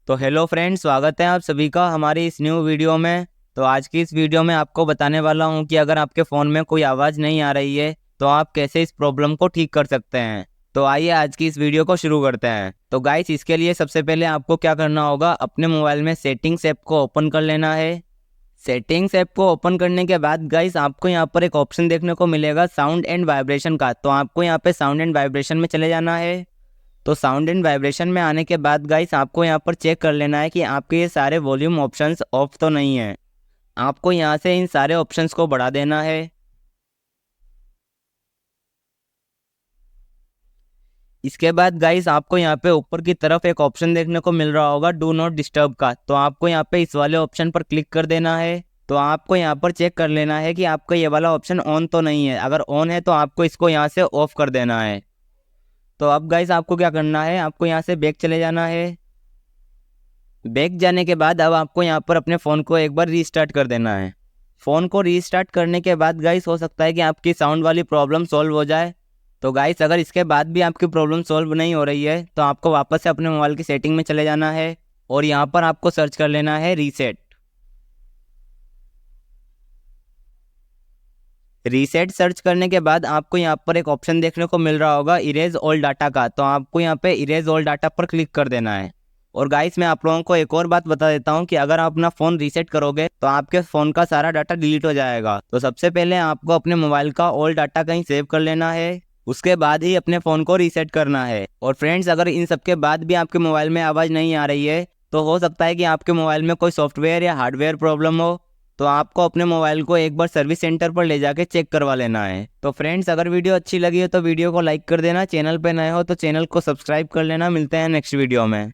तो hello friends, स्वागत है आप सभी का हमारी इस न्यू वीडियो में। तो आज की इस वीडियो में आपको बताने वाला हूं कि अगर आपके फ़ोन में कोई आवाज़ नहीं आ रही है तो आप कैसे इस प्रॉब्लम को ठीक कर सकते हैं। तो आइए आज की इस वीडियो को शुरू करते हैं। तो गाइस, इसके लिए सबसे पहले आपको क्या करना होगा, अपने मोबाइल में सेटिंग्स ऐप को ओपन कर लेना है। सेटिंग्स ऐप को ओपन करने के बाद गाइस आपको यहाँ पर एक ऑप्शन देखने को मिलेगा साउंड एंड वाइब्रेशन का। तो आपको यहाँ पे साउंड एंड वाइब्रेशन में चले जाना है। तो साउंड एंड वाइब्रेशन में आने के बाद गाइस आपको यहाँ पर चेक कर लेना है कि आपके ये सारे वॉल्यूम ऑप्शंस ऑफ तो नहीं है। आपको यहाँ से इन सारे ऑप्शंस को बढ़ा देना है। इसके बाद गाइस आपको यहाँ पे ऊपर की तरफ एक ऑप्शन देखने को मिल रहा होगा डू नॉट डिस्टर्ब का। तो आपको यहाँ पे इस वाले ऑप्शन पर क्लिक कर देना है। तो आपको यहाँ पर चेक कर लेना है कि आपका ये वाला ऑप्शन ऑन तो नहीं है। अगर ऑन है तो आपको इसको यहाँ से ऑफ कर देना है। तो अब गाइस आपको क्या करना है, आपको यहाँ से बैक चले जाना है। बैक जाने के बाद अब आपको यहाँ पर अपने फ़ोन को एक बार रीस्टार्ट कर देना है। फ़ोन को रीस्टार्ट करने के बाद गाइस हो सकता है कि आपकी साउंड वाली प्रॉब्लम सॉल्व हो जाए। तो गाइस, अगर इसके बाद भी आपकी प्रॉब्लम सॉल्व नहीं हो रही है तो आपको वापस से अपने मोबाइल की सेटिंग में चले जाना है और यहाँ पर आपको सर्च कर लेना है रीसेट। रीसेट सर्च करने के बाद आपको यहाँ पर एक ऑप्शन देखने को मिल रहा होगा इरेज ऑल डाटा का। तो आपको यहाँ पे इरेज ऑल डाटा पर क्लिक कर देना है। और गाइस, मैं आप लोगों को एक और बात बता देता हूँ कि अगर आप अपना फ़ोन रीसेट करोगे तो आपके फ़ोन का सारा डाटा डिलीट हो जाएगा। तो सबसे पहले आपको अपने मोबाइल का ऑल डाटा कहीं सेव कर लेना है, उसके बाद ही अपने फ़ोन को रीसेट करना है। और फ्रेंड्स, अगर इन सब के बाद भी आपके मोबाइल में आवाज़ नहीं आ रही है तो हो सकता है कि आपके मोबाइल में कोई सॉफ्टवेयर या हार्डवेयर प्रॉब्लम हो। तो आपको अपने मोबाइल को एक बार सर्विस सेंटर पर ले जाके चेक करवा लेना है। तो फ्रेंड्स, अगर वीडियो अच्छी लगी हो तो वीडियो को लाइक कर देना, चैनल पे नए हो तो चैनल को सब्सक्राइब कर लेना। मिलते हैं नेक्स्ट वीडियो में।